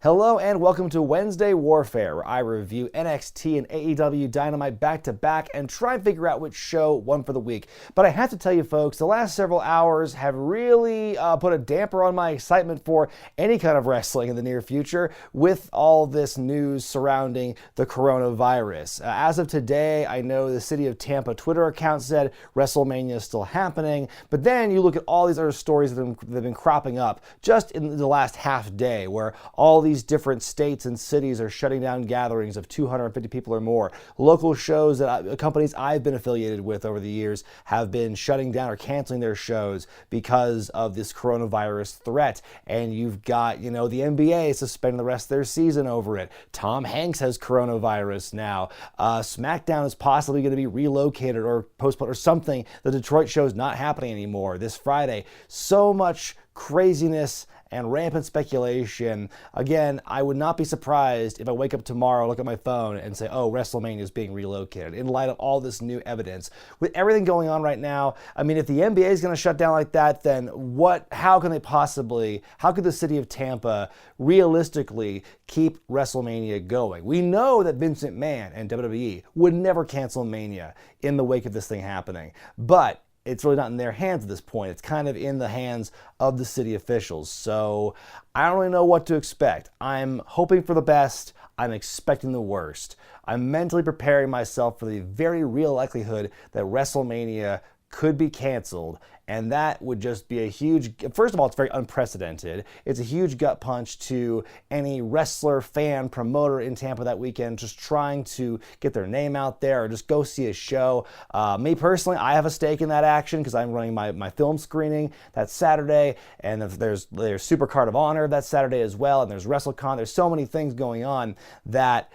Hello and welcome to Wednesday Warfare, where I review NXT and AEW Dynamite back-to-back and try and figure out which show won for the week. But I have to tell you folks, the last several hours have really put a damper on my excitement for any kind of wrestling in the near future with all this news surrounding the coronavirus. As of today, I know the City of Tampa Twitter account said WrestleMania is still happening, but then you look at all these other stories that have been cropping up just in the last half day, where all these different states and cities are shutting down gatherings of 250 people or more. Local shows that companies I've been affiliated with over the years have been shutting down or canceling their shows because of this coronavirus threat. And you've got, the NBA suspending the rest of their season over it. Tom Hanks has coronavirus now. SmackDown is possibly going to be relocated or postponed or something. The Detroit show is not happening anymore this Friday. So much craziness and rampant speculation. Again, I would not be surprised if I wake up tomorrow, look at my phone, and say, oh, WrestleMania is being relocated in light of all this new evidence. With everything going on right now, if the NBA is going to shut down like that, then how could the city of Tampa realistically keep WrestleMania going? We know that Vince McMahon and WWE would never cancel Mania in the wake of this thing happening, but it's really not in their hands at this point. It's kind of in the hands of the city officials. So I don't really know what to expect. I'm hoping for the best. I'm expecting the worst. I'm mentally preparing myself for the very real likelihood that WrestleMania could be canceled, and that would just be a huge, first of all, it's very unprecedented. It's a huge gut punch to any wrestler, fan, promoter in Tampa that weekend just trying to get their name out there or just go see a show. Me personally, I have a stake in that action because I'm running my film screening that Saturday, and there's Supercard of Honor that Saturday as well, and there's WrestleCon. There's so many things going on that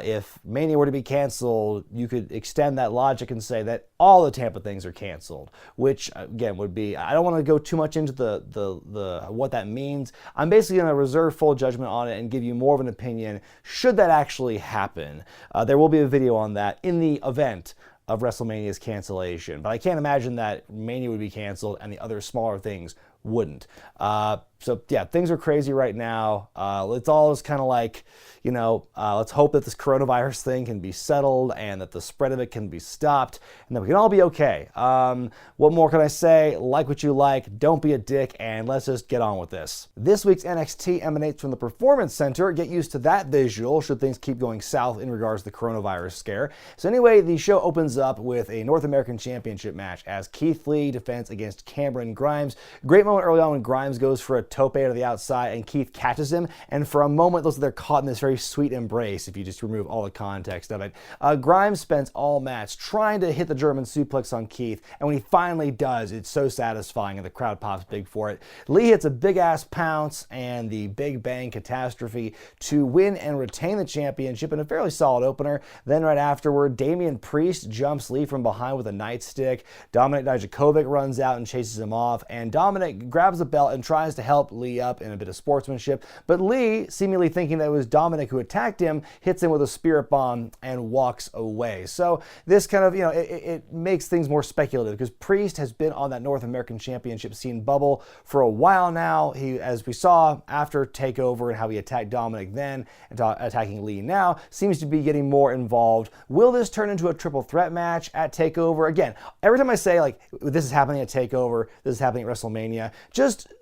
if Mania were to be canceled, you could extend that logic and say that all the Tampa things are canceled, which again would be, I don't want to go too much into the what that means. I'm basically going to reserve full judgment on it and give you more of an opinion should that actually happen. There will be a video on that in the event of WrestleMania's cancellation, but I can't imagine that Mania would be canceled and the other smaller things wouldn't. So yeah, things are crazy right now. It's all just kind of like, let's hope that this coronavirus thing can be settled and that the spread of it can be stopped and that we can all be okay. What more can I say? Like what you like, don't be a dick, and let's just get on with this. This week's NXT emanates from the Performance Center. Get used to that visual should things keep going south in regards to the coronavirus scare. So anyway, the show opens up with a North American Championship match as Keith Lee defends against Cameron Grimes. Great moment early on when Grimes goes for a tope to the outside and Keith catches him, and for a moment it looks like they're caught in this very sweet embrace if you just remove all the context of it. Grimes spends all match trying to hit the German suplex on Keith, and when he finally does, it's so satisfying and the crowd pops big for it. Lee hits a big ass pounce and the Big Bang Catastrophe to win and retain the championship in a fairly solid opener. Then right afterward, Damian Priest jumps Lee from behind with a nightstick. Dominik Dijakovic runs out and chases him off, and Dominik grabs the belt and tries to help Lee up in a bit of sportsmanship, but Lee, seemingly thinking that it was Dominik who attacked him, hits him with a spirit bomb and walks away. So this kind of, it makes things more speculative because Priest has been on that North American Championship scene bubble for a while now. He, as we saw after TakeOver and how he attacked Dominik then and attacking Lee now, seems to be getting more involved. Will this turn into a triple threat match at TakeOver? Again, every time I say like this is happening at TakeOver, this is happening at WrestleMania, just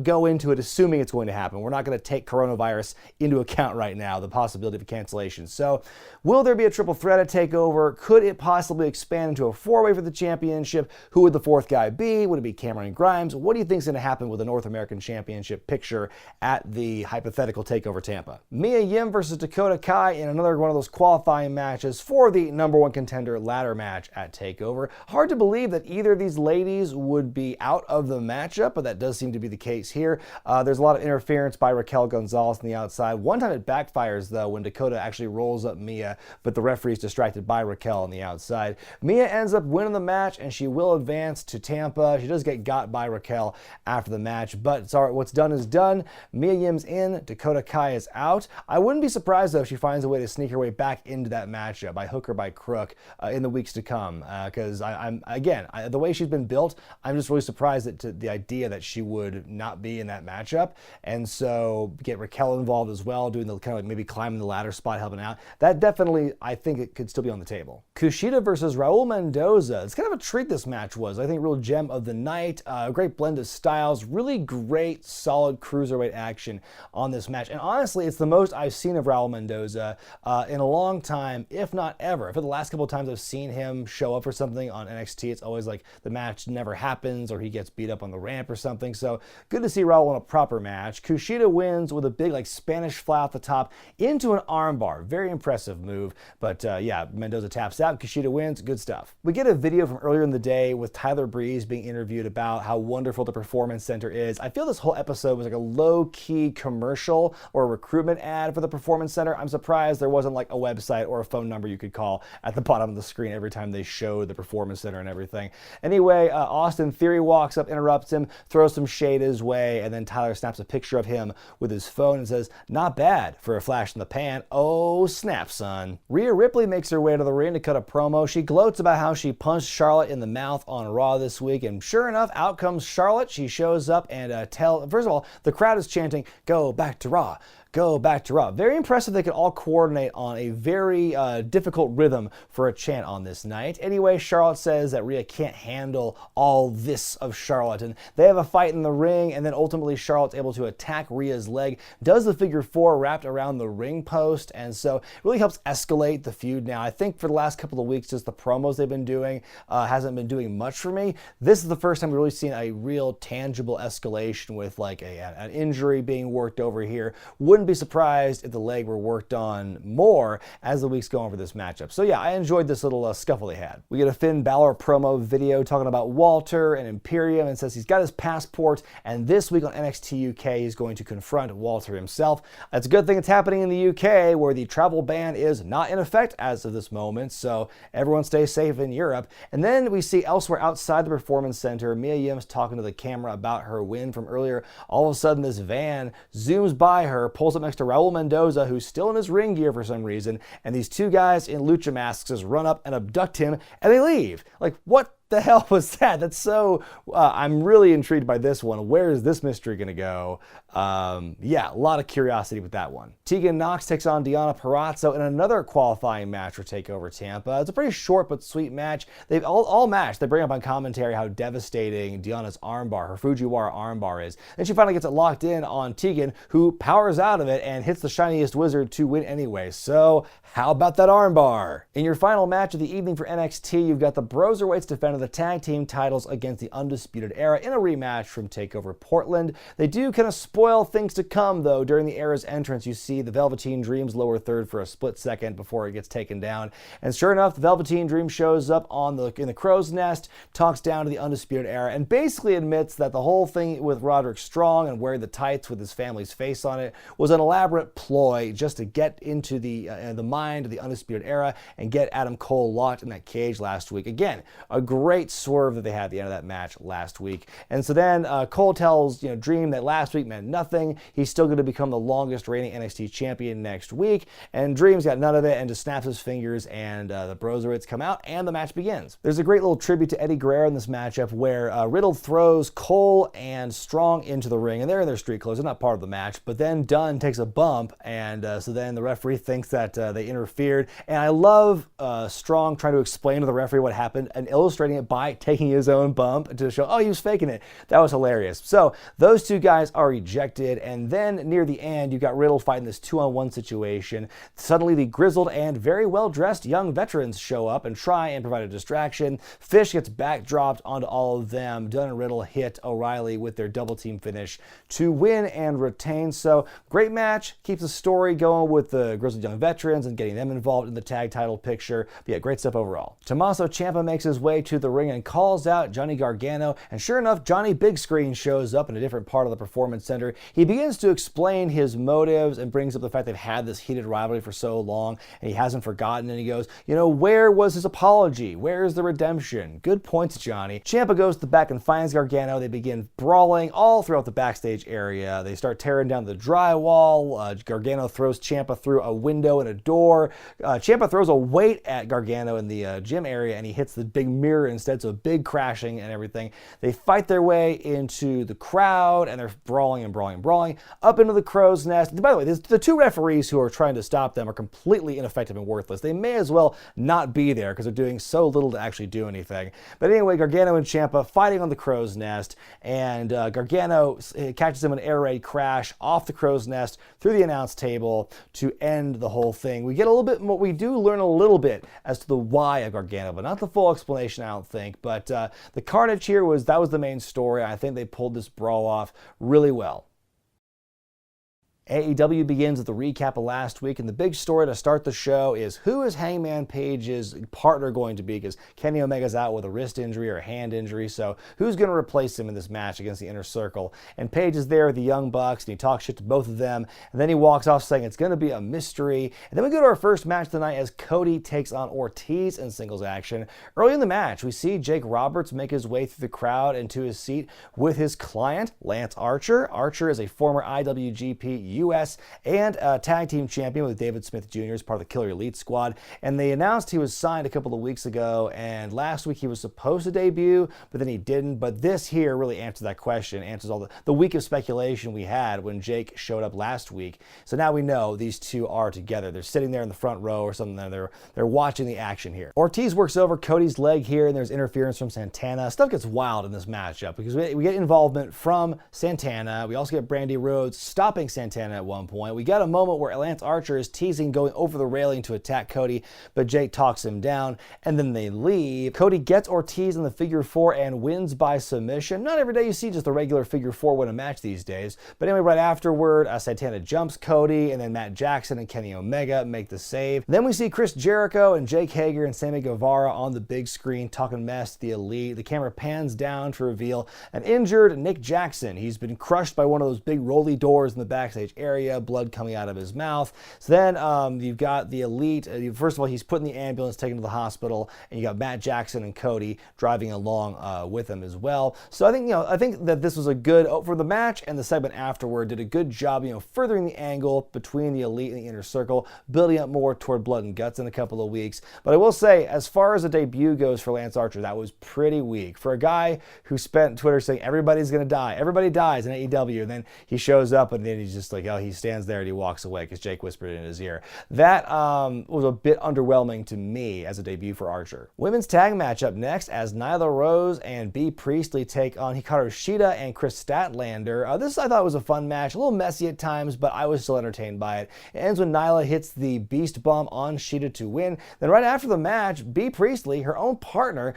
go into it assuming it's going to happen. We're not going to take coronavirus into account right now, the possibility of a cancellation. So will there be a triple threat at TakeOver? Could it possibly expand into a four-way for the championship? Who would the fourth guy be? Would it be Cameron Grimes? What do you think is going to happen with the North American Championship picture at the hypothetical TakeOver Tampa? Mia Yim versus Dakota Kai in another one of those qualifying matches for the number one contender ladder match at TakeOver. Hard to believe that either of these ladies would be out of the matchup, but that does seem to be the case here. There's a lot of interference by Raquel Gonzalez on the outside. One time it backfires, though, when Dakota actually rolls up Mia, but the referee's distracted by Raquel on the outside. Mia ends up winning the match, and she will advance to Tampa. She does get got by Raquel after the match, but sorry, what's done is done. Mia Yim's in, Dakota Kai is out. I wouldn't be surprised, though, if she finds a way to sneak her way back into that matchup by hook or by crook in the weeks to come, because the way she's been built, I'm just really surprised at the idea that she would not be in that matchup. And so get Raquel involved as well, doing the kind of like maybe climbing the ladder spot, helping out. That definitely, I think it could still be on the table. Kushida versus Raul Mendoza. It's kind of a treat this match was. I think real gem of the night. A great blend of styles. Really great, solid cruiserweight action on this match. And honestly, it's the most I've seen of Raul Mendoza in a long time, if not ever. For the last couple of times I've seen him show up for something on NXT, it's always like the match never happens or he gets beat up on the ramp or something. So good to see Raul in a proper match. Kushida wins with a big like Spanish fly off the top into an armbar. Very impressive move. But yeah, Mendoza taps out. Kushida wins. Good stuff. We get a video from earlier in the day with Tyler Breeze being interviewed about how wonderful the Performance Center is. I feel this whole episode was like a low-key commercial or a recruitment ad for the Performance Center. I'm surprised there wasn't like a website or a phone number you could call at the bottom of the screen every time they showed the Performance Center and everything. Anyway, Austin Theory walks up, interrupts him, throws some shade his way, and then Tyler snaps a picture of him with his phone and says, "Not bad for a flash in the pan. Oh, snap, son." Rhea Ripley makes her way to the ring to cut a promo. She gloats about how she punched Charlotte in the mouth on Raw this week, and sure enough, out comes Charlotte. She shows up and first of all, the crowd is chanting, "Go back to Raw. Go back to Raw." Very impressive they could all coordinate on a very difficult rhythm for a chant on this night. Anyway, Charlotte says that Rhea can't handle all this of Charlotte, and they have a fight in the ring, and then ultimately Charlotte's able to attack Rhea's leg, does the figure four wrapped around the ring post, and so it really helps escalate the feud now. I think for the last couple of weeks, just the promos they've been doing hasn't been doing much for me. This is the first time we've really seen a real tangible escalation with like an injury being worked over here. Wouldn't be surprised if the leg were worked on more as the weeks go on for this matchup. So yeah, I enjoyed this little scuffle they had. We get a Finn Balor promo video talking about Walter and Imperium, and says he's got his passport, and this week on NXT UK he's going to confront Walter himself. It's a good thing it's happening in the UK where the travel ban is not in effect as of this moment, so everyone stay safe in Europe. And then we see elsewhere outside the Performance Center, Mia Yim's talking to the camera about her win from earlier. All of a sudden this van zooms by her, pulls up next to Raul Mendoza, who's still in his ring gear for some reason, and these two guys in lucha masks just run up and abduct him, and they leave. Like, what the hell was that? That's so, I'm really intrigued by this one. Where is this mystery going to go? Yeah, a lot of curiosity with that one. Tegan Nox takes on Deonna Purrazzo in another qualifying match for TakeOver Tampa. It's a pretty short but sweet match. They've all match, they bring up on commentary how devastating Deonna's armbar, her Fujiwara armbar is. And she finally gets it locked in on Tegan, who powers out of it and hits the shiniest wizard to win anyway. So how about that armbar? In your final match of the evening for NXT, you've got the Broserweights defending the tag team titles against the Undisputed Era in a rematch from TakeOver Portland. They do kind of spoil things to come, though. During the Era's entrance, you see the Velveteen Dream's lower third for a split second before it gets taken down. And sure enough, the Velveteen Dream shows up in the crow's nest, talks down to the Undisputed Era, and basically admits that the whole thing with Roderick Strong and wearing the tights with his family's face on it was an elaborate ploy just to get into the mind of the Undisputed Era and get Adam Cole locked in that cage last week. Again, a great swerve that they had at the end of that match last week. And so then Cole tells Dream that last week meant nothing. He's still going to become the longest reigning NXT champion next week. And Dream's got none of it and just snaps his fingers, and the Broserweights come out and the match begins. There's a great little tribute to Eddie Guerrero in this matchup where Riddle throws Cole and Strong into the ring, and they're in their street clothes. They're not part of the match, but then Dunn takes a bump, and so then the referee thinks that they interfered. And I love Strong trying to explain to the referee what happened and illustrating it by taking his own bump to show, oh, he was faking it. That was hilarious. So those two guys are ejected, and then near the end, you got Riddle fighting this 2-on-1 situation. Suddenly, the grizzled and very well-dressed young veterans show up and try and provide a distraction. Fish gets backdropped onto all of them. Dunn and Riddle hit O'Reilly with their double team finish to win and retain. So great match. Keeps the story going with the grizzled young veterans and getting them involved in the tag title picture. But yeah, great stuff overall. Tommaso Ciampa makes his way to the ring and calls out Johnny Gargano, and sure enough, Johnny Big Screen shows up in a different part of the Performance Center. He begins to explain his motives and brings up the fact they've had this heated rivalry for so long, and he hasn't forgotten, and he goes, where was his apology? Where is the redemption? Good points, Johnny. Ciampa goes to the back and finds Gargano. They begin brawling all throughout the backstage area. They start tearing down the drywall. Gargano throws Ciampa through a window and a door. Ciampa throws a weight at Gargano in the gym area, and he hits the big mirror instead, so big crashing and everything. They fight their way into the crowd, and they're brawling and brawling and brawling up into the crow's nest. By the way, the two referees who are trying to stop them are completely ineffective and worthless. They may as well not be there because they're doing so little to actually do anything. But anyway, Gargano and Ciampa fighting on the crow's nest, and Gargano catches him an air raid crash off the crow's nest through the announce table to end the whole thing. We get a little bit more, we do learn a little bit as to the why of Gargano, but not the full explanation, I don't think. But the carnage here was the main story. I think they pulled this brawl off really well. AEW begins with the recap of last week, and the big story to start the show is who is Hangman Page's partner going to be, because Kenny Omega's out with a wrist injury or a hand injury, so who's going to replace him in this match against the Inner Circle? And Page is there with the Young Bucks, and he talks shit to both of them, and then he walks off saying it's going to be a mystery. And then we go to our first match tonight as Cody takes on Ortiz in singles action. Early in the match, we see Jake Roberts make his way through the crowd and to his seat with his client, Lance Archer. Archer is a former IWGP US and tag team champion with David Smith Jr. as part of the Killer Elite Squad. And they announced he was signed a couple of weeks ago, and last week he was supposed to debut, but then he didn't. But this here really answers that question, answers all the week of speculation we had when Jake showed up last week. So now we know these two are together. They're sitting there in the front row or something, and they're watching the action here. Ortiz works over Cody's leg here, and there's interference from Santana. Stuff gets wild in this matchup because we get involvement from Santana. We also get Brandy Rhodes stopping Santana at one point. We got a moment where Lance Archer is teasing going over the railing to attack Cody, but Jake talks him down, and then they leave. Cody gets Ortiz in the figure four and wins by submission. Not every day you see just the regular figure four win a match these days, but anyway, right afterward, Santana jumps Cody, and then Matt Jackson and Kenny Omega make the save. Then we see Chris Jericho and Jake Hager and Sammy Guevara on the big screen talking mess to the Elite. The camera pans down to reveal an injured Nick Jackson. He's been crushed by one of those big rolly doors in the backstage area, blood coming out of his mouth. So then you've got the Elite. First of all, he's put in the ambulance, taken to the hospital, and you got Matt Jackson and Cody driving along with him as well. So I think that this was a good, for the match and the segment afterward, did a good job, furthering the angle between the Elite and the Inner Circle, building up more toward blood and guts in a couple of weeks. But I will say, as far as a debut goes for Lance Archer, that was pretty weak. For a guy who spent Twitter saying everybody's going to die, everybody dies in AEW, and then he shows up and then he's just like, oh, he stands there and he walks away because Jake whispered in his ear. That was a bit underwhelming to me as a debut for Archer. Women's tag match up next as Nyla Rose and Bea Priestley take on Hikaru Shida and Chris Statlander. This I thought was a fun match, a little messy at times, but I was still entertained by it. It ends when Nyla hits the Beast Bomb on Shida to win. Then right after the match, Bea Priestley, her own partner,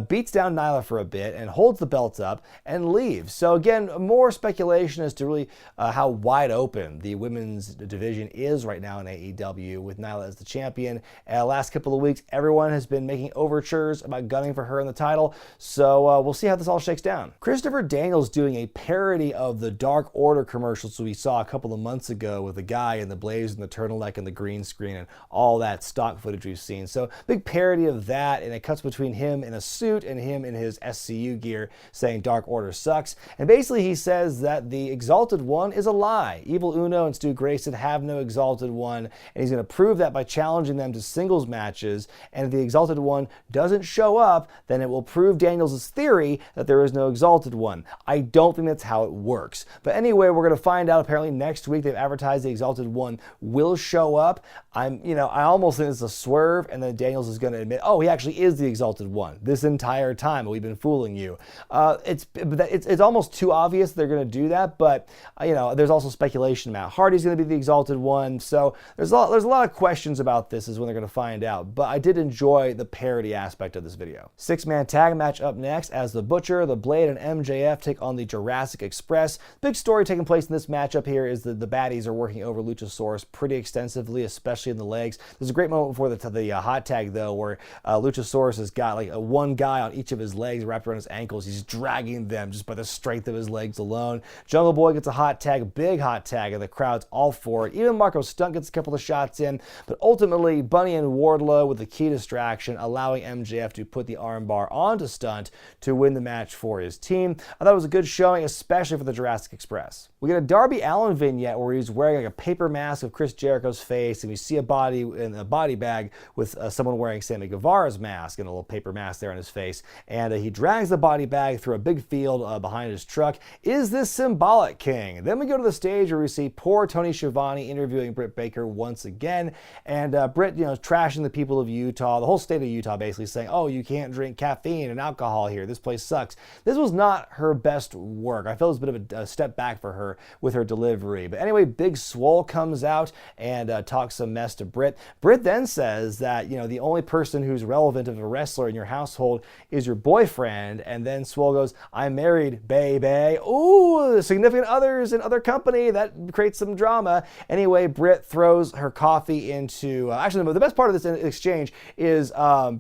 beats down Nyla for a bit and holds the belt up and leaves. So again, more speculation as to really how wide open the women's division is right now in AEW with Nyla as the champion. Last couple of weeks, everyone has been making overtures about gunning for her in the title, so we'll see how this all shakes down. Christopher Daniels doing a parody of the Dark Order commercials we saw a couple of months ago with the guy in the blaze and the turtleneck and the green screen and all that stock footage we've seen. So big parody of that, and it cuts between him in a suit and him in his SCU gear saying Dark Order sucks. And basically he says that the Exalted One is a lie. Evil Uno and Stu Grayson have no Exalted One, and he's going to prove that by challenging them to singles matches. And if the Exalted One doesn't show up, then it will prove Daniels' theory that there is no Exalted One. I don't think that's how it works. But anyway, we're going to find out apparently next week. They've advertised the Exalted One will show up. I almost think it's a swerve, and then Daniels is going to admit, oh, he actually is the Exalted One this entire time. We've been fooling you. It's almost too obvious they're going to do that, but there's also speculation Matt Hardy's going to be the Exalted One. So there's a lot of questions about this is when they're going to find out. But I did enjoy the parody aspect of this video. Six-man tag match up next as the Butcher, the Blade, and MJF take on the Jurassic Express. Big story taking place in this matchup here is that the baddies are working over Luchasaurus pretty extensively, especially in the legs. There's a great moment before the hot tag though, where Luchasaurus has got like one guy on each of his legs wrapped around his ankles. He's dragging them just by the strength of his legs alone. Jungle Boy gets a hot tag, big hot tag tag, and the crowd's all for it. Even Marco Stunt gets a couple of shots in, but ultimately Bunny and Wardlow with the key distraction, allowing MJF to put the armbar onto Stunt to win the match for his team. I thought it was a good showing, especially for the Jurassic Express. We get a Darby Allin vignette where he's wearing like a paper mask of Chris Jericho's face, and we see a body in a body bag with someone wearing Sammy Guevara's mask and a little paper mask there on his face, and he drags the body bag through a big field behind his truck. Is this symbolic, King? Then we go to the stage where we see poor Tony Schiavone interviewing Britt Baker once again, and Britt, trashing the people of Utah, the whole state of Utah, basically saying, oh, you can't drink caffeine and alcohol here, this place sucks. This was not her best work. I felt it was a bit of a step back for her with her delivery. But anyway, Big Swole comes out and talks some mess to Britt. Britt then says that, the only person who's relevant of a wrestler in your household is your boyfriend. And then Swole goes, I'm married, baby. Ooh, significant others in other company. That creates some drama. Anyway, Britt throws her coffee into... actually, the best part of this exchange is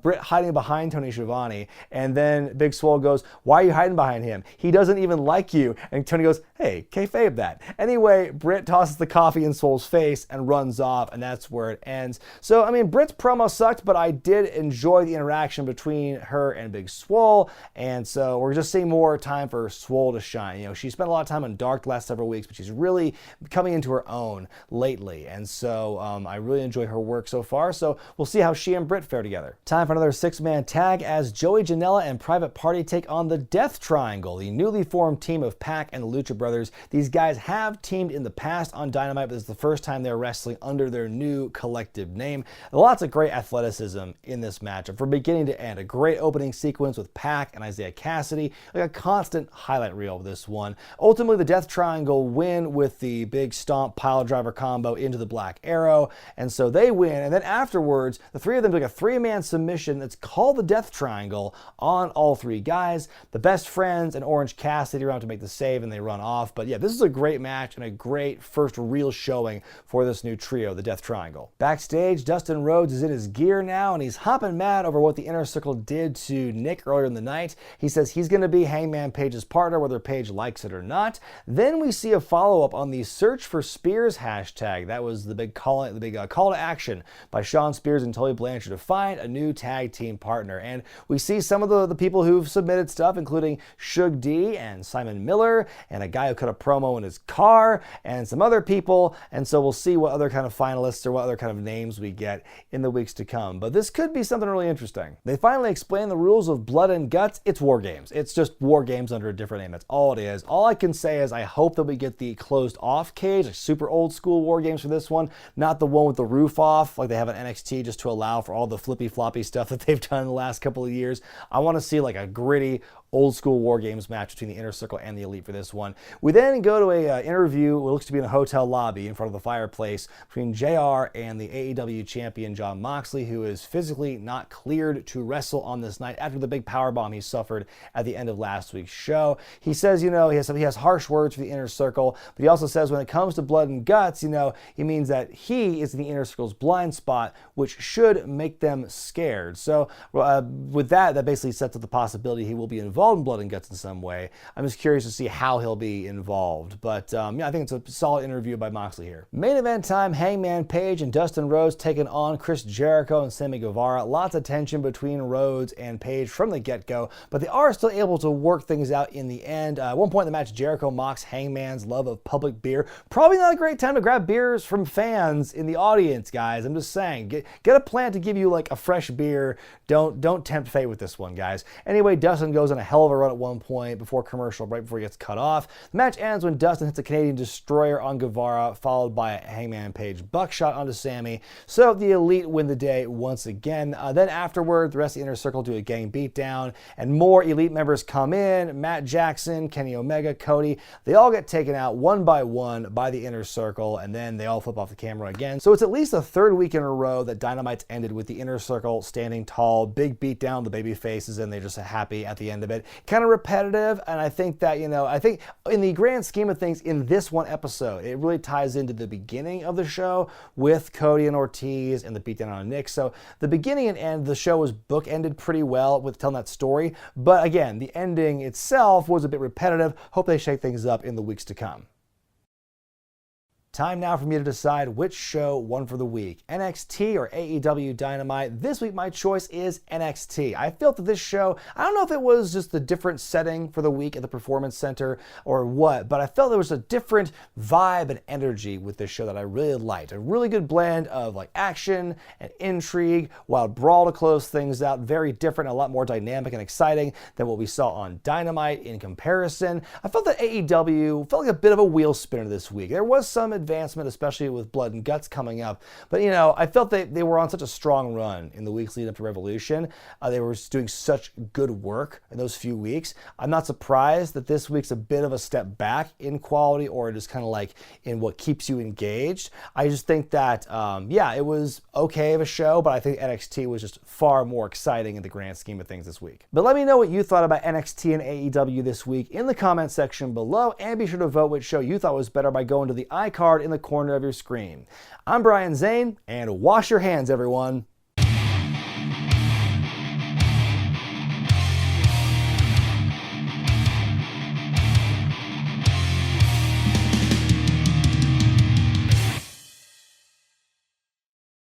Britt hiding behind Tony Schiavone. And then Big Swole goes, why are you hiding behind him? He doesn't even like you. And Tony goes, hey, kayfabe that. Anyway, Britt tosses the coffee in Swole's face and runs off, and that's where it ends. So, Britt's promo sucked, but I did enjoy the interaction between her and Big Swole, and so we're just seeing more time for Swole to shine. She spent a lot of time on Dark the last several weeks, but she's really coming into her own lately, and so I really enjoy her work so far, so we'll see how she and Britt fare together. Time for another six-man tag as Joey Janela and Private Party take on the Death Triangle, the newly formed team of Pac and the Lucha Brothers. These guys have teamed in the past on Dynamite, but this is the first time they're wrestling under their new collective name. Lots of great athleticism in this matchup from beginning to end. A great opening sequence with Pac and Isaiah Cassidy, like a constant highlight reel of this one. Ultimately, the Death Triangle win with the big stomp pile driver combo into the Black Arrow, and so they win. And then afterwards, the three of them took a three-man submission that's called the Death Triangle on all three guys. The Best Friends and Orange Cassidy are out to make the save, and they run off. But yeah, this is a great match and a great first real showing for this new trio, the Death Triangle. Backstage, Dustin Rhodes is in his gear now, and he's hopping mad over what the Inner Circle did to Nick earlier in the night. He says he's going to be Hangman Page's partner, whether Page likes it or not. Then we see a follow-up on the Search for Spears hashtag. That was the big call to action by Shawn Spears and Tully Blanchard to find a new tag team partner. And we see some of the people who've submitted stuff, including Shug D and Simon Miller, and a guy who cut a promo in his car, and some other people. And so we'll see what other kind of finalists or what other kind of names we get in the weeks to come. But this could be something really interesting. They finally explain the rules of Blood and Guts. It's War Games. It's just War Games under a different name. That's all it is. All I can say is I hope that we get the closed off cage, like super old school War Games for this one, not the one with the roof off like they have at NXT, just to allow for all the flippy floppy stuff that they've done in the last couple of years. I want to see like a gritty old school War Games match between the Inner Circle and the Elite for this one. We then go to a interview, what looks to be in a hotel lobby in front of the fireplace, between JR and the AEW champion Jon Moxley, who is physically not cleared to wrestle on this night after the big powerbomb he suffered at the end of last week's show. He says, he has harsh words for the Inner Circle, but he also says when it comes to Blood and Guts, he means that he is in the Inner Circle's blind spot, which should make them scared. So with that basically sets up the possibility he will be involved in Blood and Guts in some way. I'm just curious to see how he'll be involved. But I think it's a solid interview by Moxley here. Main event time, Hangman Page and Dustin Rhodes taking on Chris Jericho and Sammy Guevara. Lots of tension between Rhodes and Page from the get-go, but they are still able to work things out in the end. At one point in the match, Jericho mocks Hangman's love of public beer. Probably not a great time to grab beers from fans in the audience, guys. I'm just saying, get a plant to give you like a fresh beer. Don't tempt fate with this one, guys. Anyway, Dustin goes on a hell of a run at one point before commercial, right before he gets cut off. The match ends when Dustin hits a Canadian Destroyer on Guevara, followed by a Hangman Page buckshot onto Sammy. So the Elite win the day once again. Then afterward, the rest of the Inner Circle do a gang beatdown, and more Elite members come in. Matt Jackson, Kenny Omega, Cody, they all get taken out one by one by the Inner Circle, and then they all flip off the camera again. So it's at least the third week in a row that Dynamite's ended with the Inner Circle standing tall, big beatdown, the baby faces, and they're just happy at the end of it. Kind of repetitive, and I think that, I think in the grand scheme of things, in this one episode, it really ties into the beginning of the show with Cody and Ortiz and the beatdown on Nick. So the beginning and end, the show was bookended pretty well with telling that story, but again, the ending itself was a bit repetitive. Hope they shake things up in the weeks to come. Time now for me to decide which show won for the week, NXT or AEW Dynamite. This week my choice is NXT. I felt that this show, I don't know if it was just the different setting for the week at the Performance Center or what, but I felt there was a different vibe and energy with this show that I really liked. A really good blend of like action and intrigue, while Brawl to close things out, very different, a lot more dynamic and exciting than what we saw on Dynamite in comparison. I felt that AEW felt like a bit of a wheel spinner this week. There was some advancement, especially with Blood and Guts coming up. But, you know, I felt they were on such a strong run in the weeks leading up to Revolution. They were doing such good work in those few weeks. I'm not surprised that this week's a bit of a step back in quality, or just kind of like in what keeps you engaged. I just think that, yeah, it was okay of a show, but I think NXT was just far more exciting in the grand scheme of things this week. But let me know what you thought about NXT and AEW this week in the comment section below, and be sure to vote which show you thought was better by going to the iCard in the corner of your screen. I'm Brian Zane, and wash your hands, everyone.